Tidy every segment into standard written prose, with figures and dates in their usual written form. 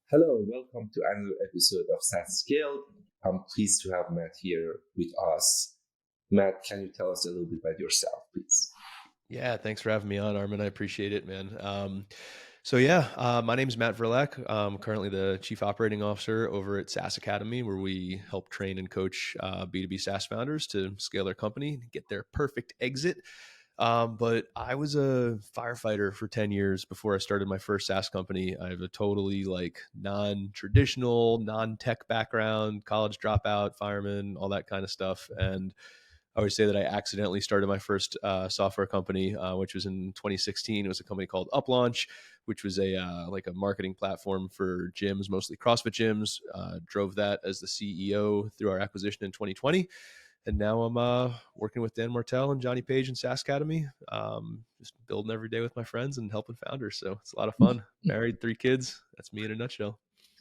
Hello, welcome to another episode of SaaS Scale. I'm pleased to have Matt here with us. Matt, can you tell us a little bit about yourself, please? Yeah, thanks for having me on, Armin. I appreciate it, man. My name's Matt Verlaque. I'm currently the Chief Operating Officer over at SaaS Academy, where we help train and coach B2B SaaS founders to scale their company, get their perfect exit. But I was a firefighter for 10 years before I started my first SaaS company. I have a totally non-traditional, non-tech background, college dropout, fireman, all that kind of stuff. And I always say that I accidentally started my first software company, which was in 2016. It was a company called UpLaunch, which was a marketing platform for gyms, mostly CrossFit gyms. Drove that as the CEO through our acquisition in 2020, and now I'm working with Dan Martell and Johnny Page in SaaS Academy, just building every day with my friends and helping founders. So it's a lot of fun. Married, 3 kids. That's me in a nutshell.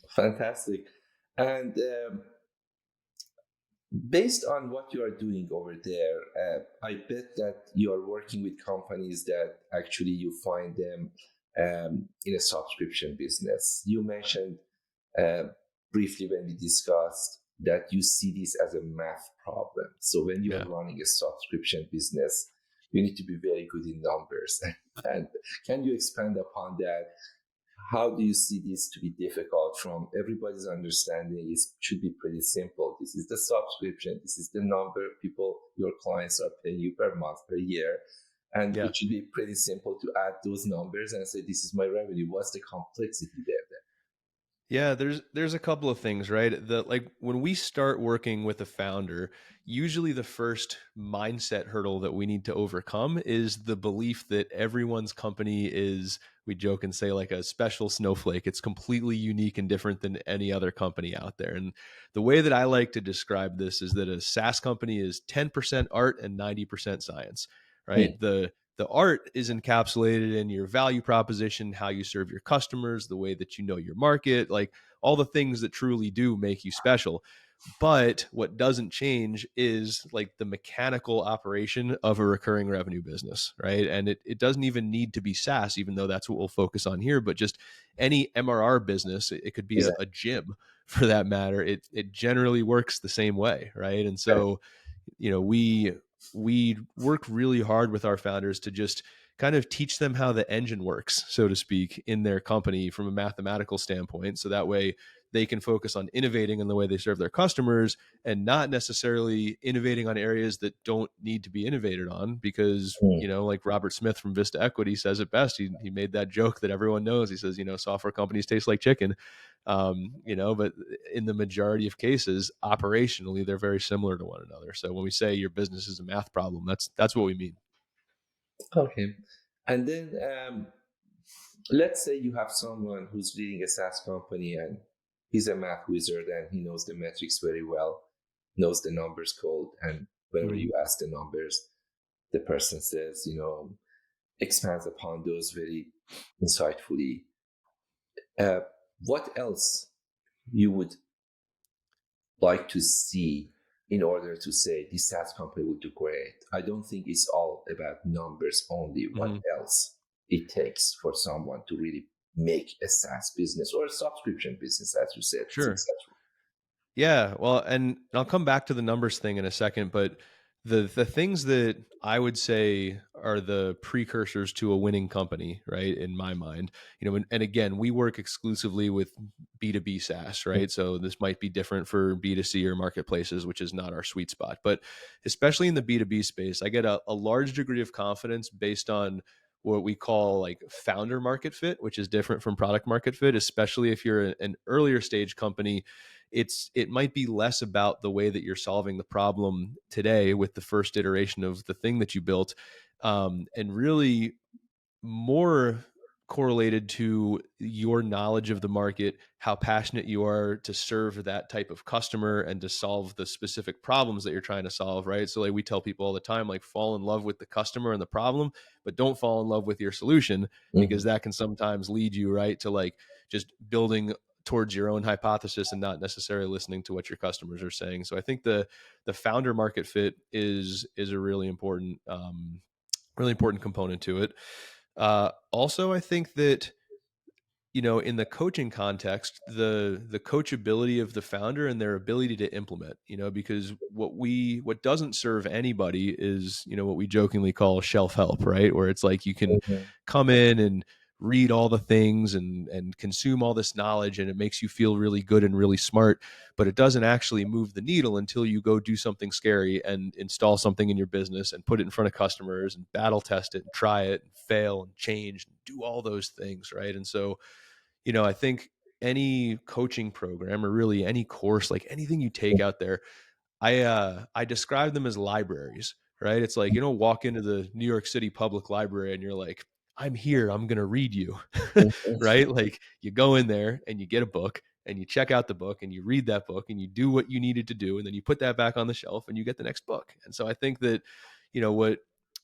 Fantastic. And based on what you are doing over there, I bet that you are working with companies that actually you find them in a subscription business. You mentioned uh, briefly when we discussed that you see this as a math problem. So when you are Yeah. running a subscription business, you need to be very good in numbers. And can you expand upon that? How do you see this to be difficult from everybody's understanding? It should be pretty simple. This is the subscription. This is the number of people your clients are paying you per month, per year. And Yeah. it should be pretty simple to add those numbers and say, this is my revenue. What's the complexity there then? Yeah, there's a couple of things, right? When we start working with a founder, usually the first mindset hurdle that we need to overcome is the belief that everyone's company is, we joke and say, like a special snowflake. It's completely unique and different than any other company out there. And the way that I like to describe this is that a SaaS company is 10% art and 90% science, right? The art is encapsulated in your value proposition, how you serve your customers, the way that you know your market, like all the things that truly do make you special. But what doesn't change is like the mechanical operation of a recurring revenue business, right? And it doesn't even need to be SaaS, even though that's what we'll focus on here. But just any MRR business, it could be Exactly. a gym for that matter. It generally works the same way, right? And so we work really hard with our founders to just kind of teach them how the engine works, so to speak, in their company from a mathematical standpoint. So that way they can focus on innovating in the way they serve their customers and not necessarily innovating on areas that don't need to be innovated on. Because, Mm. like Robert Smith from Vista Equity says it best. He made that joke that everyone knows. He says, software companies taste like chicken. But in the majority of cases, operationally, they're very similar to one another. So when we say your business is a math problem, that's what we mean. Okay. And then let's say you have someone who's leading a SaaS company and he's a math wizard and he knows the metrics very well, knows the numbers code, and whenever Mhm. you ask the numbers, the person says, expands upon those very insightfully. Uh, what else you would like to see in order to say this SaaS company will do great? I don't think it's all about numbers only. What Mhm. else it takes for someone to really make a SaaS business or a subscription business, as you said, Sure. successful? Yeah, well, and I'll come back to the numbers thing in a second, but the things that I would say are the precursors to a winning company, right? In my mind, and again, we work exclusively with B2B SaaS, right? So this might be different for B2C or marketplaces, which is not our sweet spot. But especially in the B2B space, I get a large degree of confidence based on what we call like founder market fit, which is different from product market fit, especially if you're an earlier stage company. It might be less about the way that you're solving the problem today with the first iteration of the thing that you built, and really more correlated to your knowledge of the market, how passionate you are to serve that type of customer and to solve the specific problems that you're trying to solve, right? So like we tell people all the time, like fall in love with the customer and the problem, but don't fall in love with your solution, because Mhm. that can sometimes lead you right to like just building towards your own hypothesis and not necessarily listening to what your customers are saying. So I think the founder market fit is a really important component to it. Also, I think that in the coaching context, the coachability of the founder and their ability to implement, because what doesn't serve anybody is, what we jokingly call shelf help, right? Where it's like you can Mhm. come in and read all the things and consume all this knowledge, and it makes you feel really good and really smart, but it doesn't actually move the needle until you go do something scary and install something in your business and put it in front of customers and battle test it and try it and fail and change and do all those things, right? And so I think any coaching program or really any course, like anything you take out there, I describe them as libraries, right? It's like, walk into the New York City Public Library and you're like, I'm here, I'm going to read you. Right? Like you go in there and you get a book and you check out the book and you read that book and you do what you needed to do and then you put that back on the shelf and you get the next book. And so I think that, what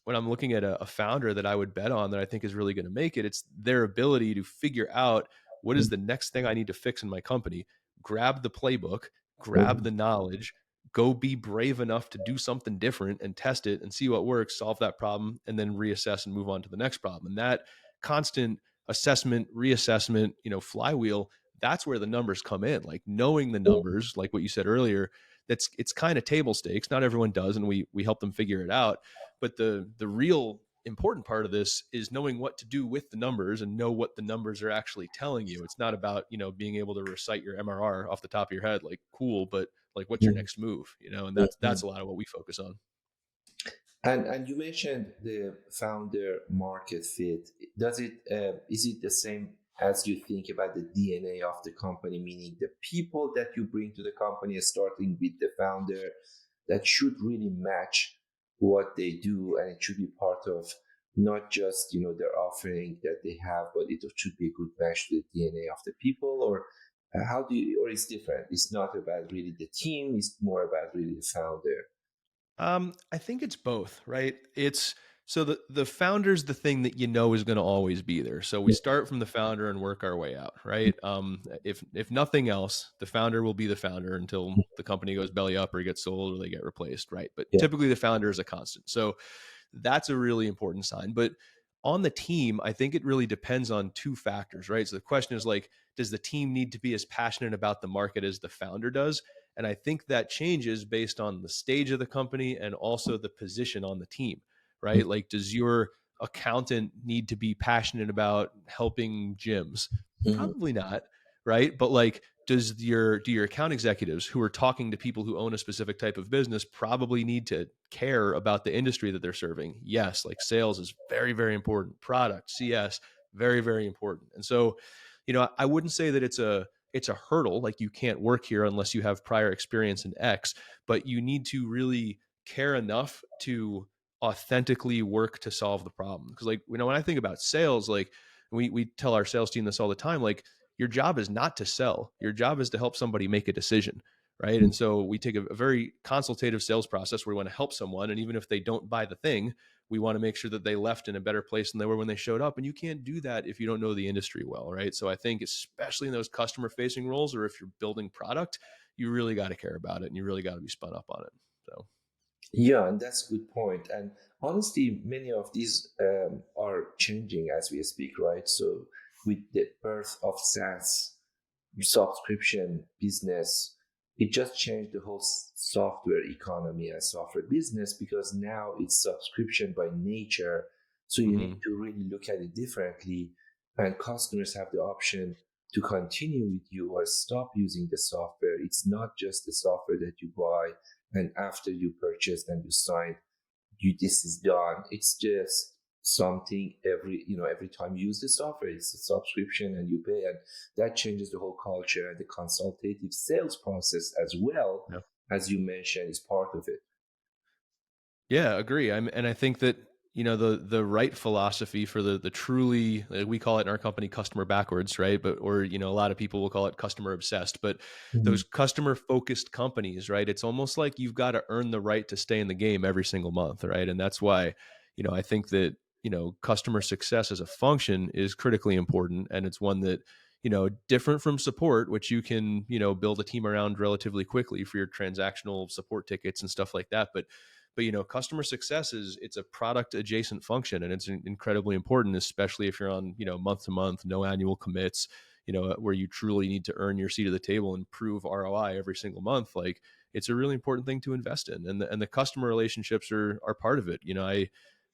when I'm looking at a founder that I would bet on that I think is really going to make it, it's their ability to figure out what is the next thing I need to fix in my company, grab the playbook, grab the knowledge, go be brave enough to do something different and test it and see what works, solve that problem, and then reassess and move on to the next problem. And that constant assessment, reassessment, flywheel, that's where the numbers come in. Like knowing the numbers, like what you said earlier, it's kind of table stakes. Not everyone does, and we help them figure it out. But the real important part of this is knowing what to do with the numbers and know what the numbers are actually telling you. It's not about, being able to recite your MRR off the top of your head, like cool, but like what's your next move, and that's Mhm. a lot of what we focus on. And you mentioned the founder market fit. Does it is it the same as you think about the DNA of the company, meaning the people that you bring to the company, starting with the founder, that should really match what they do, and it should be part of not just their offering that they have, but it should be a good match to the DNA of the people, or how do you, or it's different. It's not about really the team. It's more about really the founder. I think it's both, right? It's so the founder's the thing that is going to always be there. So we start from the founder and work our way out, right? If nothing else, the founder will be the founder until the company goes belly up or gets sold or they get replaced, right? But Yeah. typically the founder is a constant. So that's a really important sign. But on the team, I think it really depends on two factors, right? So the question is like, does the team need to be as passionate about the market as the founder does? And I think that changes based on the stage of the company and also the position on the team, right? Like, does your accountant need to be passionate about helping gyms? Mhm. Probably not, right? But like, do your account executives who are talking to people who own a specific type of business probably need to care about the industry that they're serving? Yes, like sales is very, very important. Product, CS, very, very important. And so, I wouldn't say that it's a hurdle, like you can't work here unless you have prior experience in X, but you need to really care enough to authentically work to solve the problem. Because like, when I think about sales, like we tell our sales team this all the time, like your job is not to sell. Your job is to help somebody make a decision, right? And so we take a very consultative sales process where we want to help someone, and even if they don't buy the thing, we want to make sure that they left in a better place than they were when they showed up. And you can't do that if you don't know the industry well, right? So I think especially in those customer facing roles, or if you're building product, you really got to care about it and you really got to be spun up on it. So Yeah, and that's a good point. And honestly, many of these are changing as we speak, right? So with the birth of SaaS subscription business, it just changed the whole software economy and software business, because now it's subscription by nature. So you need mhm. to really look at it differently, and customers have the option to continue with you or stop using the software. It's not just the software that you buy and after you purchased and you signed, you this is done. It's just something every time you use the software, it's a subscription and you pay, and that changes the whole culture, and the consultative sales process as well, Yeah. as you mentioned, is part of it. Yeah, agree. And I think that the right philosophy for the truly, like we call it in our company customer backwards, right? But or a lot of people will call it customer obsessed. But Mhm. those customer focused companies, right? It's almost like you've got to earn the right to stay in the game every single month, right? And that's why I think that customer success as a function is critically important, and it's one that different from support, which you can build a team around relatively quickly for your transactional support tickets and stuff like that. But But customer success it's a product adjacent function, and it's incredibly important, especially if you're on month to month, no annual commits, where you truly need to earn your seat at the table and prove ROI every single month. Like, it's a really important thing to invest in, and the customer relationships are part of it.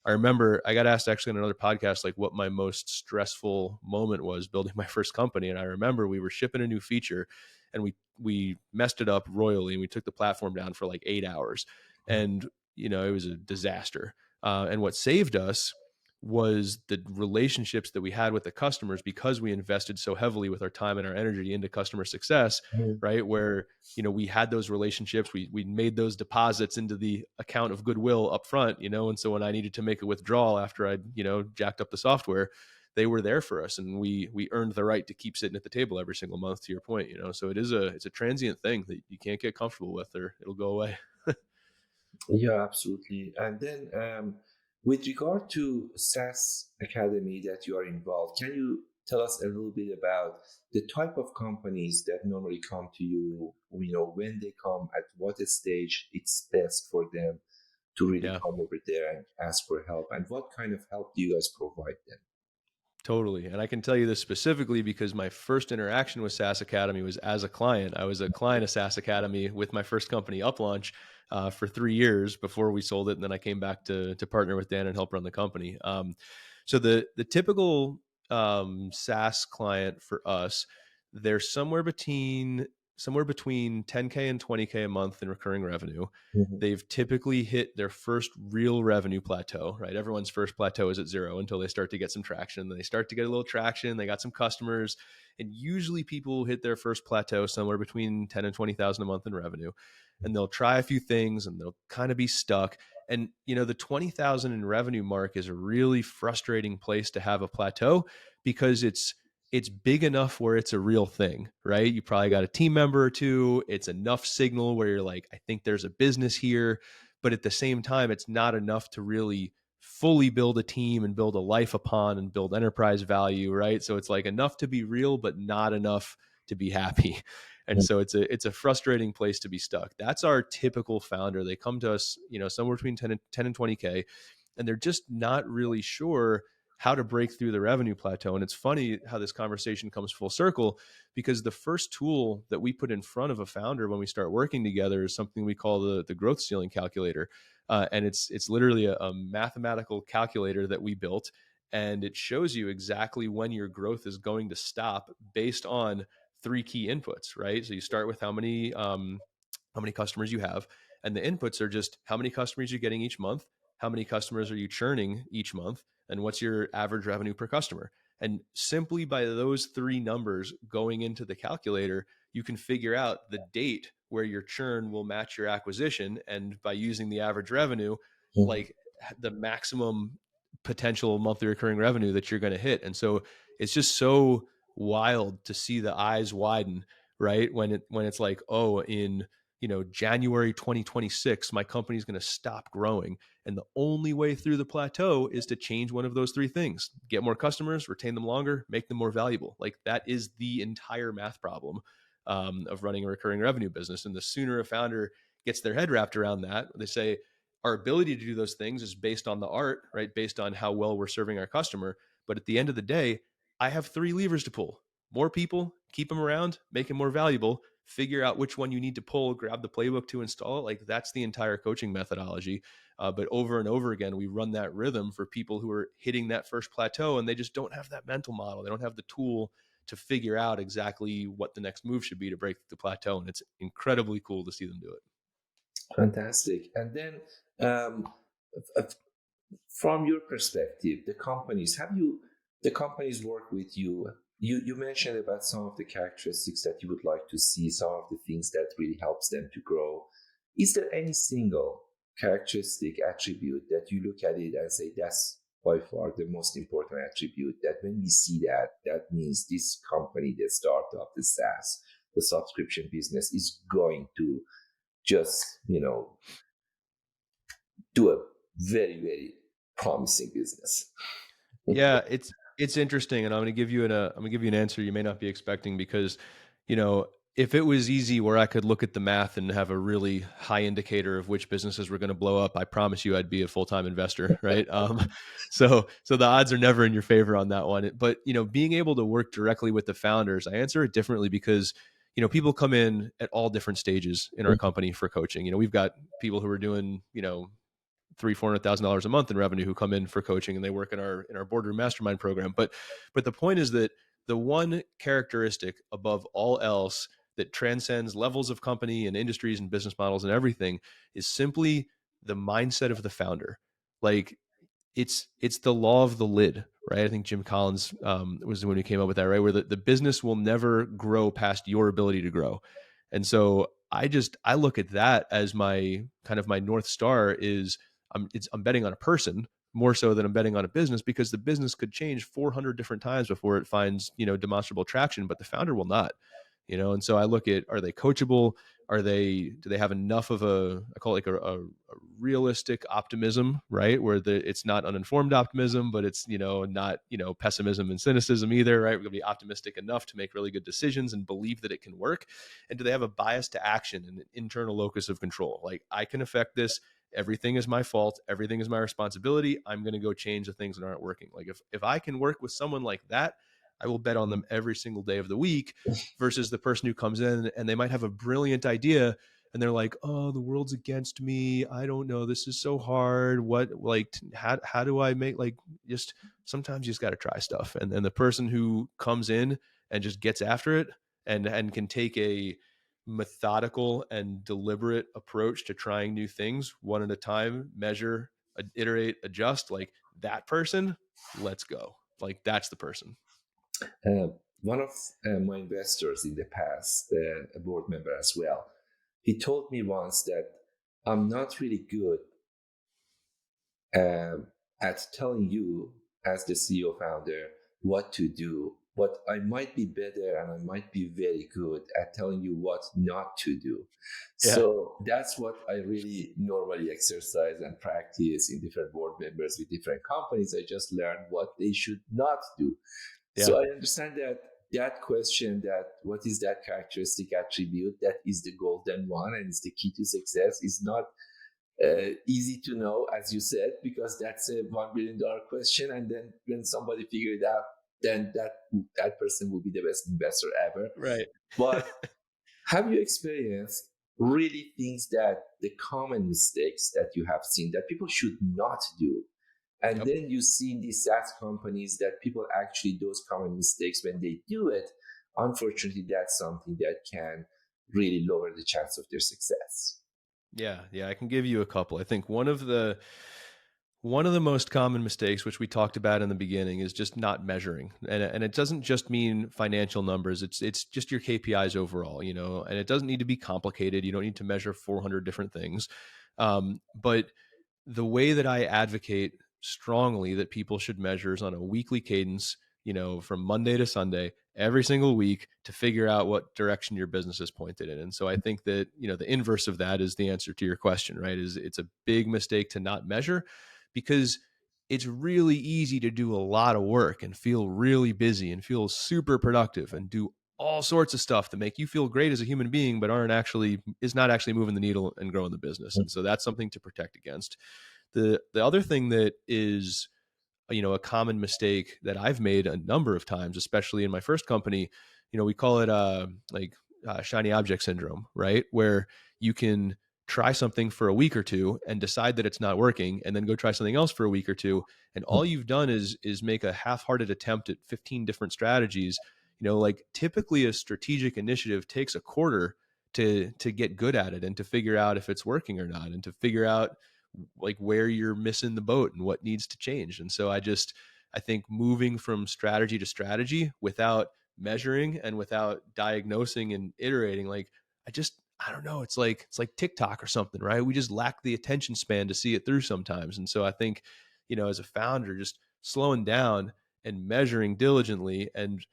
I remember I got asked actually on another podcast, like, what my most stressful moment was building my first company. And I remember we were shipping a new feature, and we messed it up royally, and we took the platform down for like 8 hours. And, it was a disaster. And what saved us was the relationships that we had with the customers, because we invested so heavily with our time and our energy into customer success, Mhm. right? Where, we had those relationships, we made those deposits into the account of goodwill up front, and so when I needed to make a withdrawal after I'd, jacked up the software, they were there for us, and we earned the right to keep sitting at the table every single month, to your point. So it's a transient thing that you can't get comfortable with, or it'll go away. Yeah, absolutely. And then, with regard to SaaS Academy that you are involved, can you tell us a little bit about the type of companies that normally come to you? When they come, at what stage it's best for them to really Yeah. come over there and ask for help, and what kind of help do you guys provide them? Totally. And I can tell you this specifically because my first interaction with SaaS Academy was as a client. I was a client of SaaS Academy with my first company, UpLaunch, for 3 years before we sold it. And then I came back to partner with Dan and help run the company. So the typical SaaS client for us, they're somewhere between 10K and 20K a month in recurring revenue. Mhm. They've typically hit their first real revenue plateau, right? Everyone's first plateau is at zero until they start to get some traction. Then they start to get a little traction. They got some customers. And usually people hit their first plateau somewhere between 10 and 20,000 a month in revenue. And they'll try a few things and they'll kind of be stuck. And the 20,000 in revenue mark is a really frustrating place to have a plateau, because it's big enough where it's a real thing, right? You probably got a team member or two. It's enough signal where you're like, I think there's a business here. But at the same time, it's not enough to really fully build a team and build a life upon and build enterprise value, right? So it's like enough to be real, but not enough to be happy. And so it's a frustrating place to be stuck. That's our typical founder. They come to us, somewhere between 10 and 20K, and they're just not really sure how to break through the revenue plateau. And it's funny how this conversation comes full circle, because the first tool that we put in front of a founder when we start working together is something we call the growth ceiling calculator. And it's literally a mathematical calculator that we built, and it shows you exactly when your growth is going to stop based on three key inputs, right? So you start with how many customers you have, and the inputs are just how many customers you're getting each month, how many customers are you churning each month, and what's your average revenue per customer. And simply by those three numbers going into the calculator, you can figure out the date where your churn will match your acquisition, and by using the average revenue, Mhm. like the maximum potential monthly recurring revenue that you're going to hit. And so it's just so wild to see the eyes widen, right? When it's like, oh, in January 2026, my company's going to stop growing. And the only way through the plateau is to change one of those three things: get more customers, retain them longer, make them more valuable. Like, that is the entire math problem of running a recurring revenue business. And the sooner a founder gets their head wrapped around that, they say, our ability to do those things is based on the art, right? Based on how well we're serving our customer. But at the end of the day, I have three levers to pull: more people, keep them around, make them more valuable, figure out which one you need to pull, grab the playbook to install it. Like, that's the entire coaching methodology. But over and over again, we run that rhythm for people who are hitting that first plateau, and they just don't have that mental model. They don't have the tool to figure out exactly what the next move should be to break the plateau. And it's incredibly cool to see them do it. Fantastic. And then, um, f- from your perspective, the companies work with you. You mentioned about some of the characteristics that you would like to see, some of the things that really helps them to grow. Is there any single characteristic attribute that you look at it and say that's by far the most important attribute, that when we see that, that means this company, the startup, the SaaS, the subscription business is going to just, do a very, very promising business? Yeah, it's interesting, and I'm going to give you an answer you may not be expecting, because you know if it was easy where I could look at the math and have a really high indicator of which businesses were going to blow up, I promise you I'd be a full-time investor, right? So the odds are never in your favor on that one. But, being able to work directly with the founders, I answer it differently because, people come in at all different stages in our company for coaching. We've got people who are doing, $300,000-$400,000 a month in revenue who come in for coaching, and they work in our boardroom mastermind program. But the point is that the one characteristic above all else that transcends levels of company and industries and business models and everything is simply the mindset of the founder. Like, it's the law of the lid, right? I think Jim Collins was the one who came up with that, right? Where the business will never grow past your ability to grow. And so I look at that as my kind of my North Star is I'm betting on a person more so than I'm betting on a business, because the business could change 400 different times before it finds, demonstrable traction, but the founder will not. And so I look at, are they coachable? Do they have enough of I call it like a realistic optimism, right? Where it's not uninformed optimism, but it's, not, pessimism and cynicism either, right? We're going to be optimistic enough to make really good decisions and believe that it can work. And do they have a bias to action and an internal locus of control? Like, I can affect this. Everything is my fault. Everything is my responsibility. I'm going to go change the things that aren't working. Like, if I can work with someone like that, I will bet on them every single day of the week, versus the person who comes in and they might have a brilliant idea and they're like, oh, the world's against me. I don't know. This is so hard. How do I make, like, just sometimes you just got to try stuff. And then the person who comes in and just gets after it and can take a methodical and deliberate approach to trying new things one at a time, measure, iterate, adjust, like that person, let's go. Like, that's the person. Uh, One of my investors in the past, a board member as well, he told me once that I'm not really good at telling you, as the CEO founder, what to do, but I might be better and I might be very good at telling you what not to do. Yeah. So that's what I really normally exercise and practice in different board members with different companies. I just learn what they should not do. Yeah. So I understand that question, that what is that characteristic attribute that is the golden one and is the key to success, is not easy to know, as you said, because that's a $1 billion question. And then when somebody figure it out, then that person will be the best investor ever. Right. But have you experienced really things that the common mistakes that you have seen that people should not do? And Yep. then you see in these SaaS companies that people actually, those common mistakes, when they do it, unfortunately, that's something that can really lower the chance of their success. Yeah, yeah, I can give you a couple. I think one of the most common mistakes, which we talked about in the beginning, is just not measuring. And it doesn't just mean financial numbers. It's just your KPIs overall, and it doesn't need to be complicated. You don't need to measure 400 different things. But the way that I advocate strongly that people should measure is on a weekly cadence, from Monday to Sunday, every single week, to figure out what direction your business is pointed in. And so I think that, the inverse of that is the answer to your question, right? Is it's a big mistake to not measure, because it's really easy to do a lot of work and feel really busy and feel super productive and do all sorts of stuff that make you feel great as a human being, but is not actually moving the needle and growing the business. And so that's something to protect against. The other thing that is, a common mistake that I've made a number of times, especially in my first company, we call it shiny object syndrome, right? Where you can try something for a week or two and decide that it's not working, and then go try something else for a week or two, and all you've done is make a half-hearted attempt at 15 different strategies. Like, typically a strategic initiative takes a quarter to get good at it, and to figure out if it's working or not, and to figure out like where you're missing the boat and what needs to change. And so I think moving from strategy to strategy without measuring and without diagnosing and iterating, like, I don't know, it's like TikTok or something, right? We just lack the attention span to see it through sometimes. And so I think, as a founder, just slowing down and measuring diligently and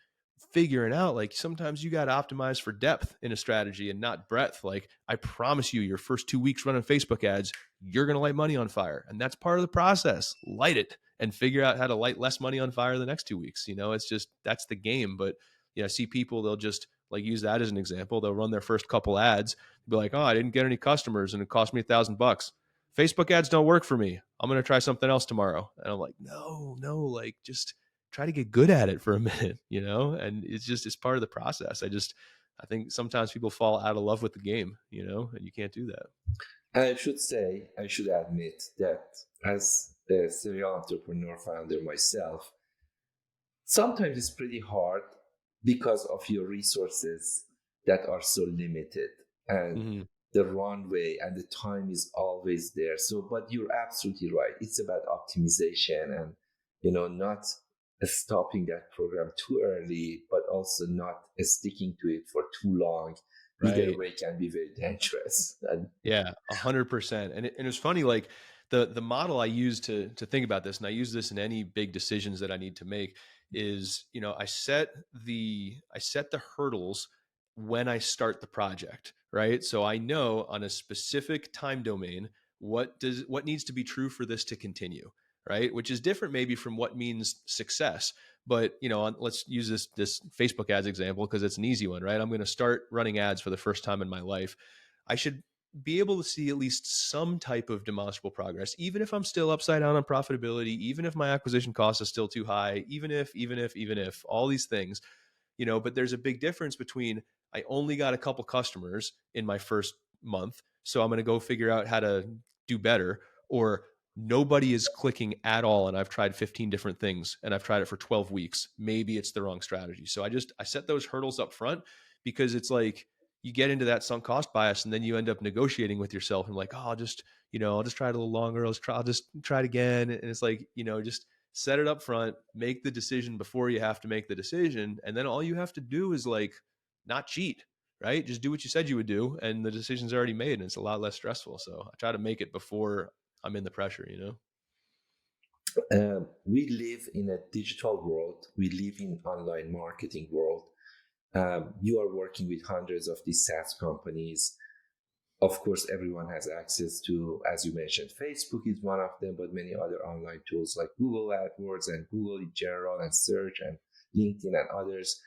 figuring out, like, sometimes you got to optimize for depth in a strategy and not breadth. Like, I promise you, your first 2 weeks running Facebook ads, you're going to light money on fire. And that's part of the process. Light it and figure out how to light less money on fire the next 2 weeks. It's just, that's the game. But, I see people, they'll just like use that as an example. They'll run their first couple ads, be like, oh, I didn't get any customers and it cost me $1,000. Facebook ads don't work for me. I'm going to try something else tomorrow. And I'm like, no, like just try to get good at it for a minute, you know? And it's part of the process. I think sometimes people fall out of love with the game, you know, and you can't do that. I should admit that as a serial entrepreneur founder myself, sometimes it's pretty hard because of your resources that are so limited, and Mm-hmm. the runway and the time is always there. So, but you're absolutely right. It's about optimization and, not stopping that program too early, but also not sticking to it for too long. Either Right. way can be very dangerous. And Yeah, 100%. And it's funny, like the model I use to think about this, and I use this in any big decisions that I need to make, is I set the hurdles when I start the project, right? So I know on a specific time domain what needs to be true for this to continue, right? Which is different maybe from what means success. But let's use this Facebook ads example because it's an easy one, right? I'm going to start running ads for the first time in my life. I should be able to see at least some type of demonstrable progress, even if I'm still upside down on profitability, even if my acquisition cost is still too high, even if all these things, but there's a big difference between I only got a couple customers in my first month, so I'm going to go figure out how to do better, or nobody is clicking at all and I've tried 15 different things and I've tried it for 12 weeks. Maybe it's the wrong strategy. So I set those hurdles up front because it's like you get into that sunk cost bias and then you end up negotiating with yourself and like, oh, I'll just try it a little longer. I'll just try it again. And it's like, just set it up front, make the decision before you have to make the decision. And then all you have to do is like not cheat, right? Just do what you said you would do. And the decision's already made and it's a lot less stressful. So I try to make it before I'm in the pressure. we live in a digital world. We live in online marketing world. You are working with hundreds of these SaaS companies. Of course, everyone has access to, as you mentioned, Facebook is one of them, but many other online tools like Google AdWords and Google in general and search and LinkedIn and others.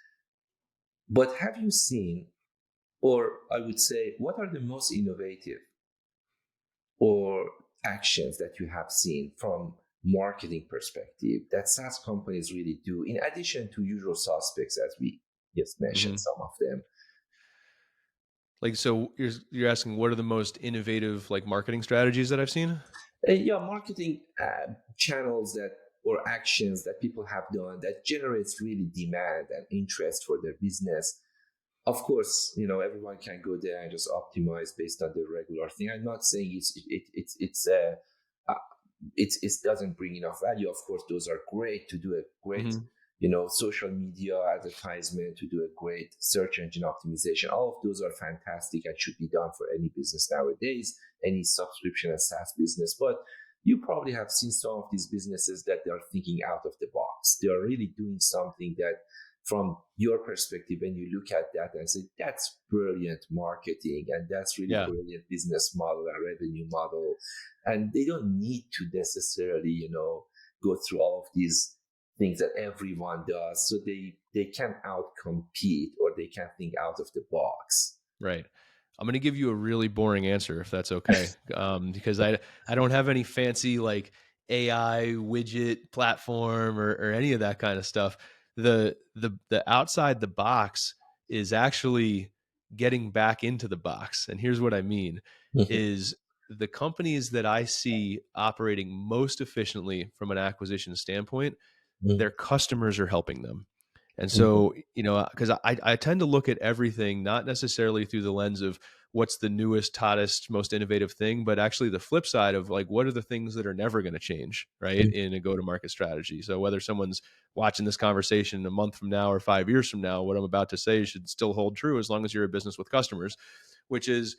But have you seen, or I would say, what are the most innovative or actions that you have seen from marketing perspective that SaaS companies really do, in addition to usual suspects, as we just mentioned Mm-hmm. some of them? Like, so you're asking what are the most innovative like marketing strategies that I've seen? Yeah, marketing channels that or actions that people have done that generates really demand and interest for their business. Of course, everyone can go there and just optimize based on the regular thing. I'm not saying uh, it doesn't bring enough value. Of course, those are great to do a great, Mm-hmm. social media advertisement, to do a great search engine optimization. All of those are fantastic and should be done for any business nowadays, any subscription and SaaS business. But you probably have seen some of these businesses that they are thinking out of the box. They are really doing something that, from your perspective, when you look at that and say, that's brilliant marketing and that's really Yeah. brilliant business model and revenue model. And they don't need to necessarily, go through all of these things that everyone does. So they can outcompete, or they can think out of the box. Right. I'm going to give you a really boring answer if that's okay, because I don't have any fancy like AI widget platform or any of that kind of stuff. The outside the box is actually getting back into the box, and here's what I mean: is the companies that I see operating most efficiently from an acquisition standpoint, their customers are helping them. And so, because I tend to look at everything not necessarily through the lens of what's the newest, hottest, most innovative thing, but actually the flip side of like, what are the things that are never going to change, right, in a go to market strategy. So, whether someone's watching this conversation a month from now or 5 years from now, what I'm about to say should still hold true as long as you're a business with customers, which is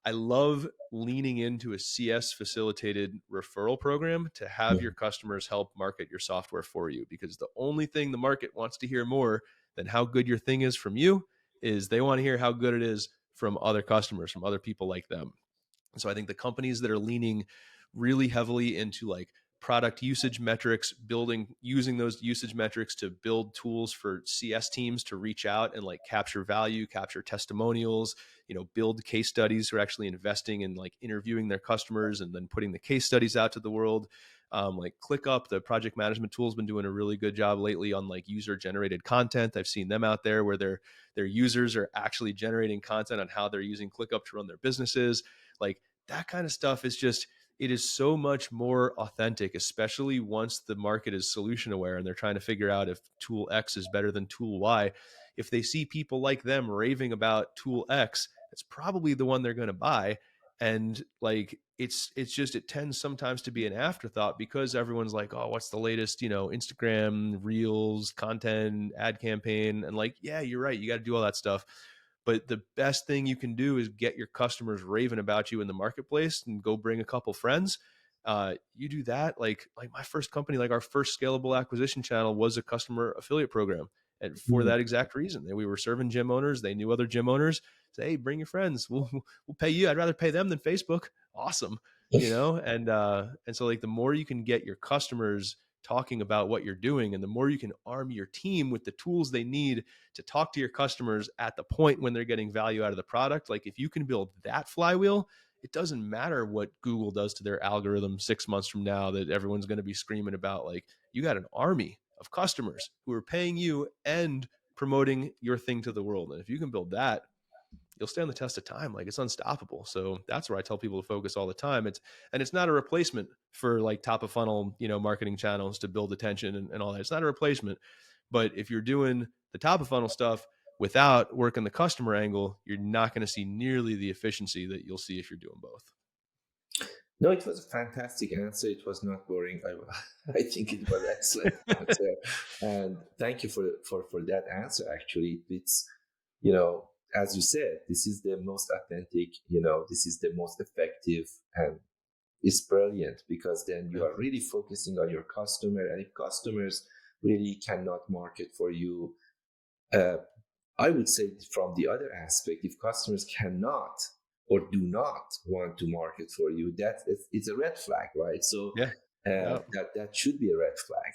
I love leaning into a CS facilitated referral program to have your customers help market your software for you. Because the only thing the market wants to hear more than how good your thing is from you is they want to hear how good it is from other customers, from other people like them. So I think the companies that are leaning really heavily into like product usage metrics, using those usage metrics to build tools for CS teams to reach out and like capture value, capture testimonials, build case studies who are actually investing in like interviewing their customers and then putting the case studies out to the world. Like ClickUp, the project management tool, has been doing a really good job lately on like user generated content. I've seen them out there where their users are actually generating content on how they're using ClickUp to run their businesses. Like that kind of stuff is just, it is so much more authentic, especially once the market is solution aware and they're trying to figure out if tool X is better than tool Y. If they see people like them raving about tool X, it's probably the one they're going to buy. And like it's just, it tends sometimes to be an afterthought because everyone's like, oh, what's the latest Instagram reels content ad campaign, and like, yeah, you're right, you got to do all that stuff, but the best thing you can do is get your customers raving about you in the marketplace and go bring a couple friends. You do that, like my first company, like our first scalable acquisition channel was a customer affiliate program, and for Mm. that exact reason, we were serving gym owners. They knew other gym owners. Say, hey, bring your friends. We'll pay you. I'd rather pay them than Facebook. Awesome, and so like the more you can get your customers talking about what you're doing, and the more you can arm your team with the tools they need to talk to your customers at the point when they're getting value out of the product. Like if you can build that flywheel, it doesn't matter what Google does to their algorithm 6 months from now that everyone's going to be screaming about. Like you got an army of customers who are paying you and promoting your thing to the world. And if you can build that, you'll stand the test of time. Like it's unstoppable. So that's where I tell people to focus all the time. It's not a replacement for like top of funnel, marketing channels to build attention and all that. It's not a replacement. But if you're doing the top of funnel stuff without working the customer angle, you're not going to see nearly the efficiency that you'll see if you're doing both. No, it was a fantastic answer. It was not boring. I think it was excellent answer, and thank you for that answer. Actually, it's as you said, this is the most authentic. This is the most effective, and it's brilliant because then you Yeah. are really focusing on your customer, and if customers really cannot market for you, uh, I would say from the other aspect, if customers cannot or do not want to market for you, it's a red flag, right? So Yeah. Yeah. that should be a red flag.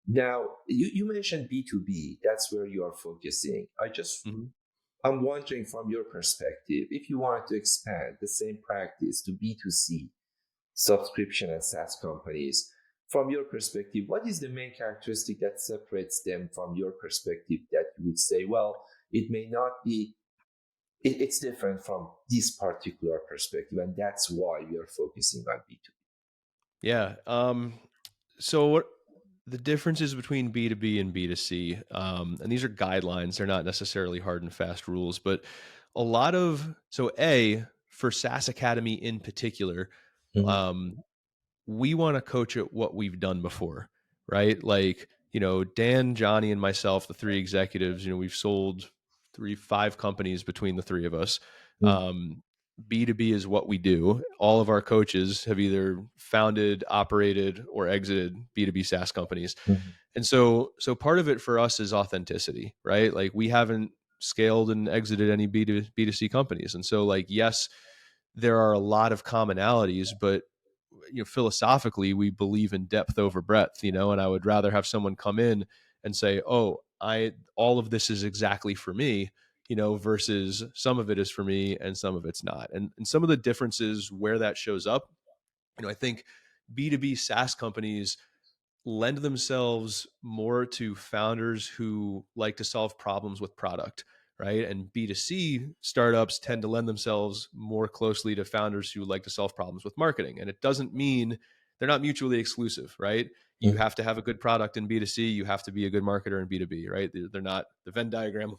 Now you mentioned B2B. That's where you are focusing. Mhm. I'm wondering from your perspective, if you wanted to expand the same practice to B2C, subscription and SaaS companies, from your perspective, what is the main characteristic that separates them from your perspective that you would say, well, it may not be, it's different from this particular perspective, and that's why we are focusing on B2B? Yeah. So what the differences between B2B and B2C, and these are guidelines, they're not necessarily hard and fast rules, but for SaaS Academy in particular, Mhm. um, we want to coach at what we've done before, right? Like, Dan, Johnny, and myself, the three executives, we've sold 5 companies between the three of us. Mhm. Um, B2B is what we do. All of our coaches have either founded, operated, or exited B2B SaaS companies. Mhm. And so part of it for us is authenticity, right? Like we haven't scaled and exited any B2C companies. And so like, yes, there are a lot of commonalities, but philosophically we believe in depth over breadth, and I would rather have someone come in and say, oh, I all of this is exactly for me, versus some of it is for me and some of it's not. And some of the differences where that shows up, I think B2B SaaS companies lend themselves more to founders who like to solve problems with product, right? And B2C startups tend to lend themselves more closely to founders who like to solve problems with marketing. And it doesn't mean they're not mutually exclusive, right? You Mhm. have to have a good product in B2C, you have to be a good marketer in B2B, right? They're not, the Venn diagram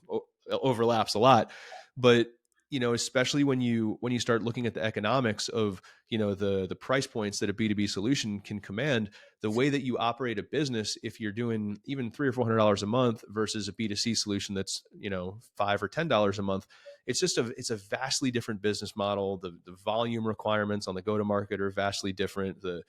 overlaps a lot, but especially when you start looking at the economics of the price points that a B2B solution can command, the way that you operate a business, if you're doing even $300 or $400 a month versus a B2C solution that's $5 or $10 a month, it's a vastly different business model. The volume requirements on the go to market are vastly different. The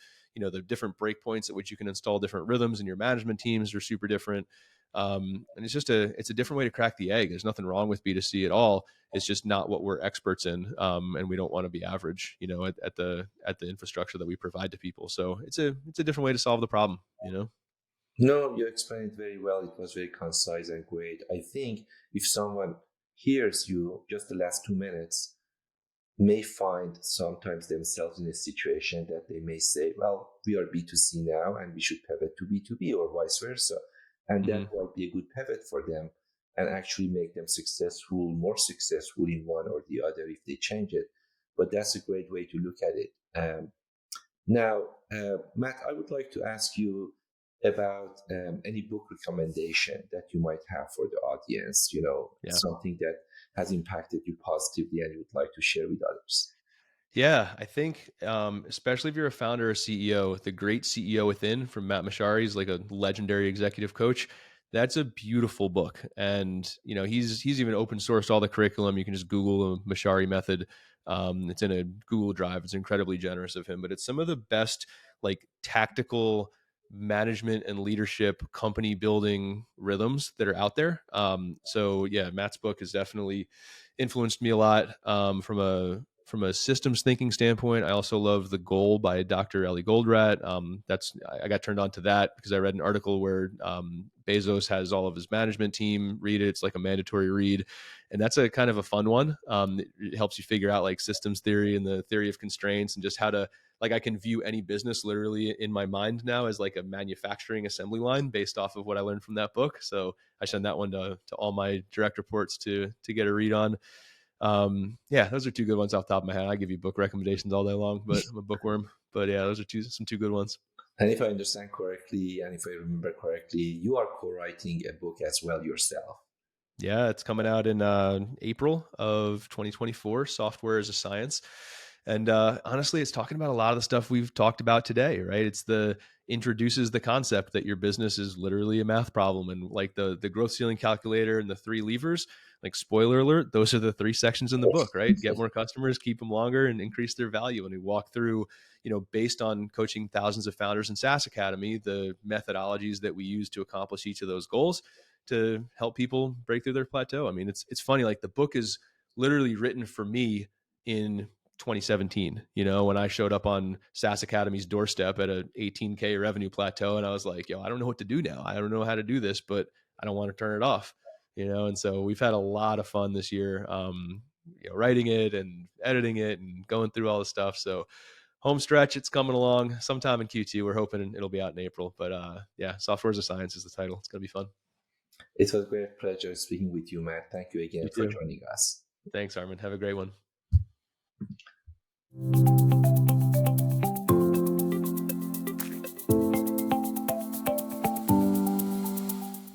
different breakpoints at which you can install different rhythms in your management teams are super different. And it's a different way to crack the egg. There's nothing wrong with B2C at all. It's just not what we're experts in, and we don't want to be average, at the infrastructure that we provide to people. So it's a different way to solve the problem, No, you explained it very well. It was very concise and great. I think if someone hears you just the last 2 minutes, may find sometimes themselves in a situation that they may say, well, we are B2C now and we should pivot to B2B or vice versa. And that Mm-hmm. might be a good pivot for them and actually make them successful, more successful in one or the other if they change it. But that's a great way to look at it. Now, Matt, I would like to ask you about any book recommendation that you might have for the audience, Yeah. something that has impacted you positively and you would like to share with others. Yeah, I think, especially if you're a founder or CEO, The Great CEO Within from Matt Mashari is like a legendary executive coach. That's a beautiful book, and he's even open sourced all the curriculum. You can just Google the Mashari method. It's in a Google Drive. It's incredibly generous of him, but it's some of the best like tactical management and leadership company building rhythms that are out there. So yeah, Matt's book has definitely influenced me a lot, from a systems thinking standpoint. I also love The Goal by Dr. Ellie Goldratt. I got turned on to that because I read an article where Bezos has all of his management team read it. It's like a mandatory read, and that's a kind of a fun one. It helps you figure out like systems theory and the theory of constraints and just how to, like, I can view any business literally in my mind now as like a manufacturing assembly line based off of what I learned from that book. So I send that one to all my direct reports to get a read on. Yeah, those are two good ones off the top of my head. I give you book recommendations all day long, but I'm a bookworm. But yeah, those are some two good ones. And if I understand correctly, and if I remember correctly, you are co-writing a book as well yourself. Yeah, it's coming out in April of 2024. Software as a Science, and honestly, it's talking about a lot of the stuff we've talked about today. Right? It's the introduces the concept that your business is literally a math problem, and like the growth ceiling calculator and the three levers. Like, spoiler alert, those are the three sections in the book. Right? Get more customers, keep them longer, and increase their value. And we walk through, based on coaching thousands of founders in SaaS Academy, the methodologies that we use to accomplish each of those goals to help people break through their plateau. I mean, it's funny. Like, the book is literally written for me in 2017. When I showed up on SaaS Academy's doorstep at a 18K revenue plateau, and I was like, yo, I don't know what to do now. I don't know how to do this, but I don't want to turn it off. And so we've had a lot of fun this year, writing it and editing it and going through all the stuff. So home stretch, it's coming along sometime in Q2. We're hoping it'll be out in April. But yeah, Software as a Science is the title. It's going to be fun. It was a great pleasure speaking with you, Matt. Thank you You again for too. joining us. Thanks, Armin. Have a great one.